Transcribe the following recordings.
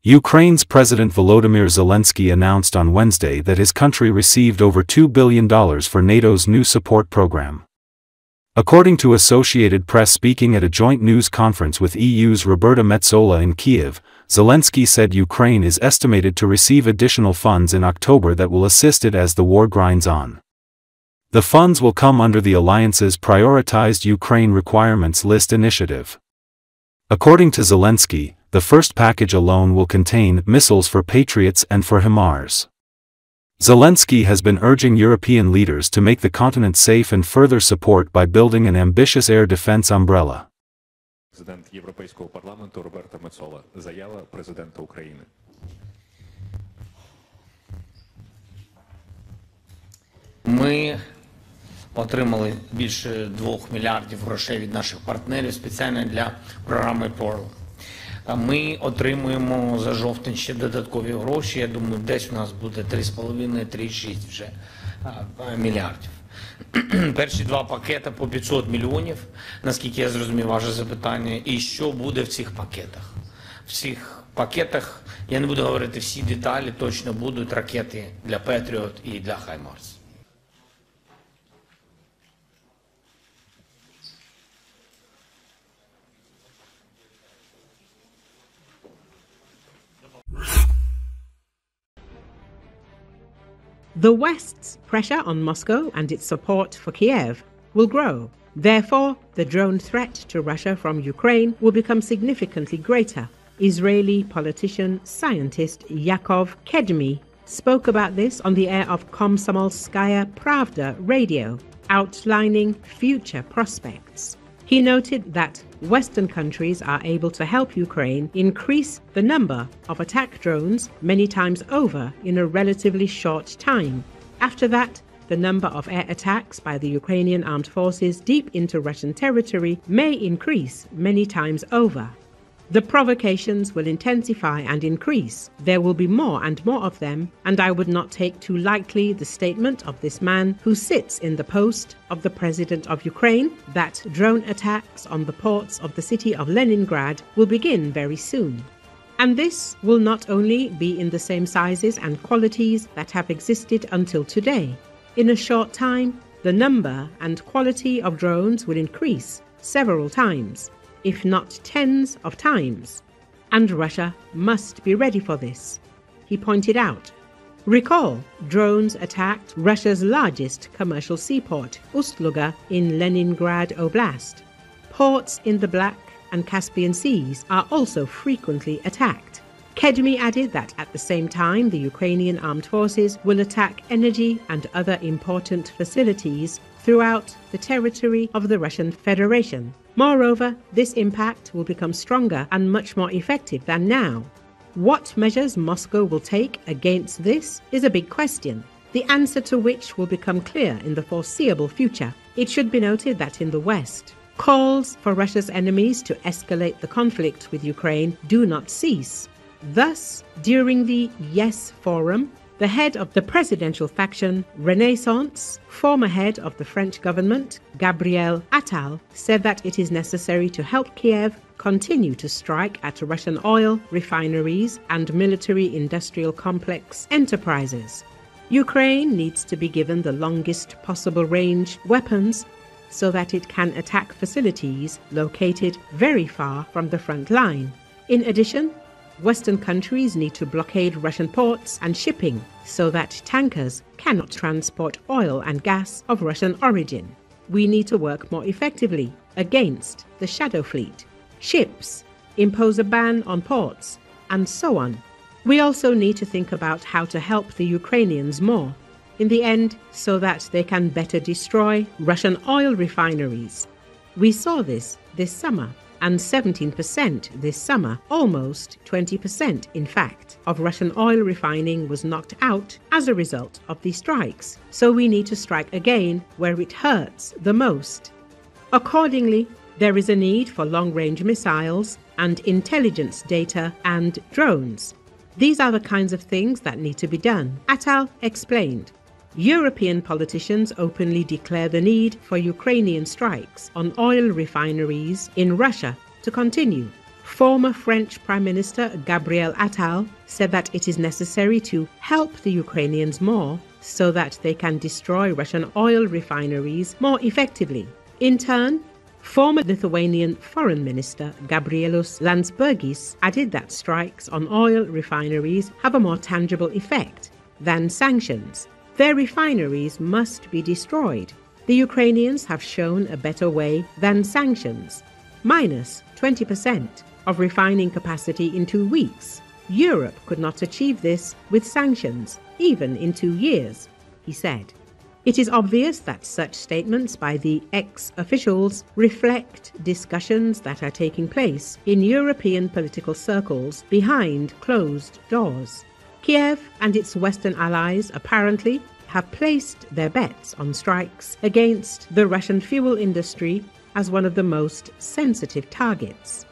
Ukraine's President Volodymyr Zelensky announced on Wednesday that his country received over $2 billion for NATO's new support program. According to Associated Press, speaking at a joint news conference with EU's Roberta Metsola in Kyiv, Zelensky said Ukraine is estimated to receive additional funds in October that will assist it as the war grinds on. The funds will come under the alliance's prioritized Ukraine requirements list initiative. According to Zelensky, the first package alone will contain missiles for Patriots and for HIMARS. Zelensky has been urging European leaders to make the continent safe and further support by building an ambitious air defense umbrella. Президент Європейського парламенту Роберта Мецола. Заява президента України. Ми отримали більше 2 мільярдів грошей від наших партнерів спеціально для програми Pearl. Ми отримуємо за жовтень ще додаткові гроші. Я думаю, десь у нас буде 3,5-3,6 вже мільярдів. Перші 2 пакети по 500 мільйонів, наскільки я зрозумів ваше запитання. І що буде в цих пакетах? В цих пакетах, я не буду говорити всі деталі, точно будуть ракети для Patriot і для HIMARS. The West's pressure on Moscow and its support for Kiev will grow. Therefore, the drone threat to Russia from Ukraine will become significantly greater. Israeli politician, scientist Yakov Kedmi spoke about this on the air of Komsomolskaya Pravda radio, outlining future prospects. He noted that Western countries are able to help Ukraine increase the number of attack drones many times over in a relatively short time. After that, the number of air attacks by the Ukrainian armed forces deep into Russian territory may increase many times over. The provocations will intensify and increase. There will be more and more of them, and I would not take too lightly the statement of this man who sits in the post of the President of Ukraine that drone attacks on the ports of the city of Leningrad will begin very soon. And this will not only be in the same sizes and qualities that have existed until today. In a short time, the number and quality of drones will increase several times, if not tens of times, and Russia must be ready for this, he pointed out. Recall, drones attacked Russia's largest commercial seaport, Ust-Luga, in Leningrad Oblast. Ports in the Black and Caspian Seas are also frequently attacked. Kedmi added that at the same time the Ukrainian armed forces will attack energy and other important facilities throughout the territory of the Russian Federation. Moreover, this impact will become stronger and much more effective than now. What measures Moscow will take against this is a big question, the answer to which will become clear in the foreseeable future. It should be noted that in the West, calls for Russia's enemies to escalate the conflict with Ukraine do not cease. Thus, during the Yes Forum, the head of the presidential faction, Renaissance, former head of the French government, Gabriel Attal, said that it is necessary to help Kiev continue to strike at Russian oil refineries and military-industrial complex enterprises. Ukraine needs to be given the longest possible range weapons so that it can attack facilities located very far from the front line. In addition, Western countries need to blockade Russian ports and shipping so that tankers cannot transport oil and gas of Russian origin. We need to work more effectively against the shadow fleet, ships, impose a ban on ports, and so on. We also need to think about how to help the Ukrainians more, in the end, so that they can better destroy Russian oil refineries. We saw this summer. And 17% this summer, almost 20% in fact, of Russian oil refining was knocked out as a result of these strikes. So we need to strike again where it hurts the most. Accordingly, there is a need for long-range missiles and intelligence data and drones. These are the kinds of things that need to be done, Attal explained. European politicians openly declare the need for Ukrainian strikes on oil refineries in Russia to continue. Former French Prime Minister Gabriel Attal said that it is necessary to help the Ukrainians more so that they can destroy Russian oil refineries more effectively. In turn, former Lithuanian Foreign Minister Gabrielius Landsbergis added that strikes on oil refineries have a more tangible effect than sanctions. Their refineries must be destroyed. The Ukrainians have shown a better way than sanctions. Minus 20% of refining capacity in 2 weeks. Europe could not achieve this with sanctions, even in 2 years, he said. It is obvious that such statements by the ex-officials reflect discussions that are taking place in European political circles behind closed doors. Kiev and its Western allies apparently have placed their bets on strikes against the Russian fuel industry as one of the most sensitive targets.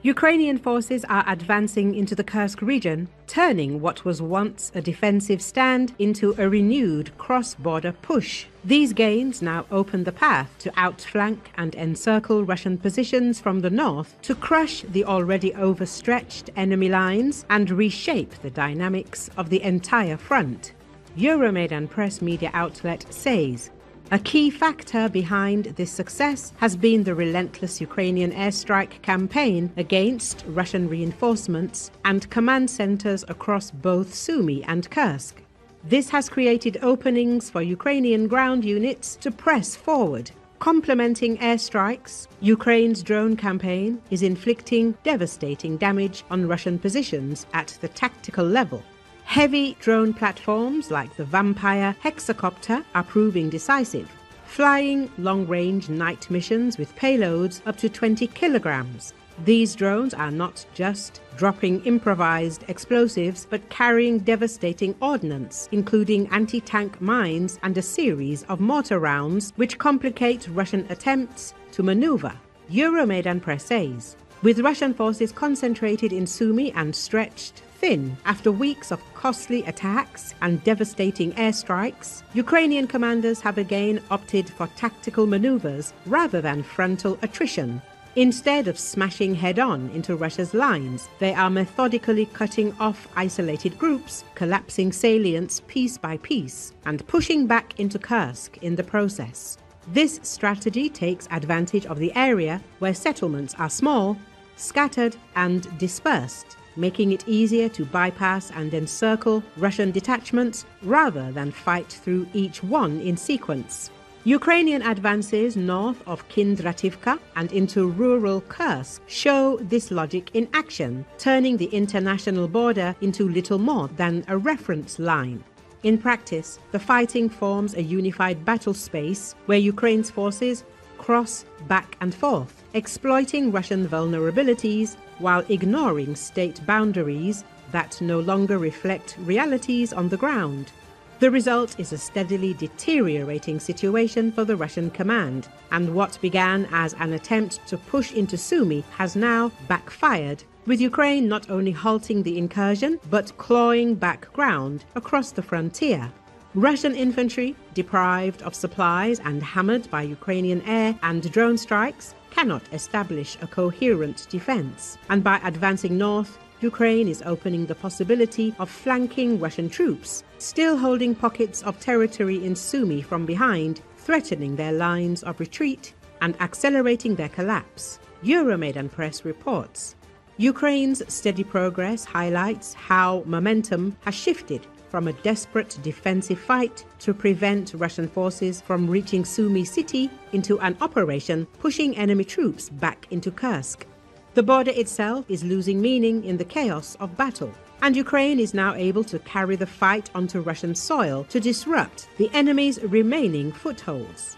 Ukrainian forces are advancing into the Kursk region, turning what was once a defensive stand into a renewed cross-border push. These gains now open the path to outflank and encircle Russian positions from the north to crush the already overstretched enemy lines and reshape the dynamics of the entire front. Euromaidan press media outlet says a key factor behind this success has been the relentless Ukrainian airstrike campaign against Russian reinforcements and command centers across both Sumy and Kursk. This has created openings for Ukrainian ground units to press forward. Complementing airstrikes, Ukraine's drone campaign is inflicting devastating damage on Russian positions at the tactical level. Heavy drone platforms like the Vampire hexacopter are proving decisive, flying long-range night missions with payloads up to 20 kilograms. These drones are not just dropping improvised explosives, but carrying devastating ordnance, including anti-tank mines and a series of mortar rounds, which complicate Russian attempts to maneuver. Euromaidan press says, with Russian forces concentrated in Sumy and stretched thin after weeks of costly attacks and devastating airstrikes, Ukrainian commanders have again opted for tactical maneuvers rather than frontal attrition. Instead of smashing head-on into Russia's lines, they are methodically cutting off isolated groups, collapsing salients piece by piece, and pushing back into Kursk in the process. This strategy takes advantage of the area where settlements are small, scattered, and dispersed, making it easier to bypass and encircle Russian detachments rather than fight through each one in sequence. Ukrainian advances north of Kindrativka and into rural Kursk show this logic in action, turning the international border into little more than a reference line. In practice, the fighting forms a unified battle space where Ukraine's forces cross back and forth, exploiting Russian vulnerabilities while ignoring state boundaries that no longer reflect realities on the ground. The result is a steadily deteriorating situation for the Russian command, and what began as an attempt to push into Sumy has now backfired, with Ukraine not only halting the incursion but clawing back ground across the frontier. Russian infantry, deprived of supplies and hammered by Ukrainian air and drone strikes, cannot establish a coherent defense, and by advancing north, Ukraine is opening the possibility of flanking Russian troops, still holding pockets of territory in Sumy from behind, threatening their lines of retreat and accelerating their collapse. Euromaidan press reports. Ukraine's steady progress highlights how momentum has shifted from a desperate defensive fight to prevent Russian forces from reaching Sumy city into an operation pushing enemy troops back into Kursk. The border itself is losing meaning in the chaos of battle, and Ukraine is now able to carry the fight onto Russian soil to disrupt the enemy's remaining footholds.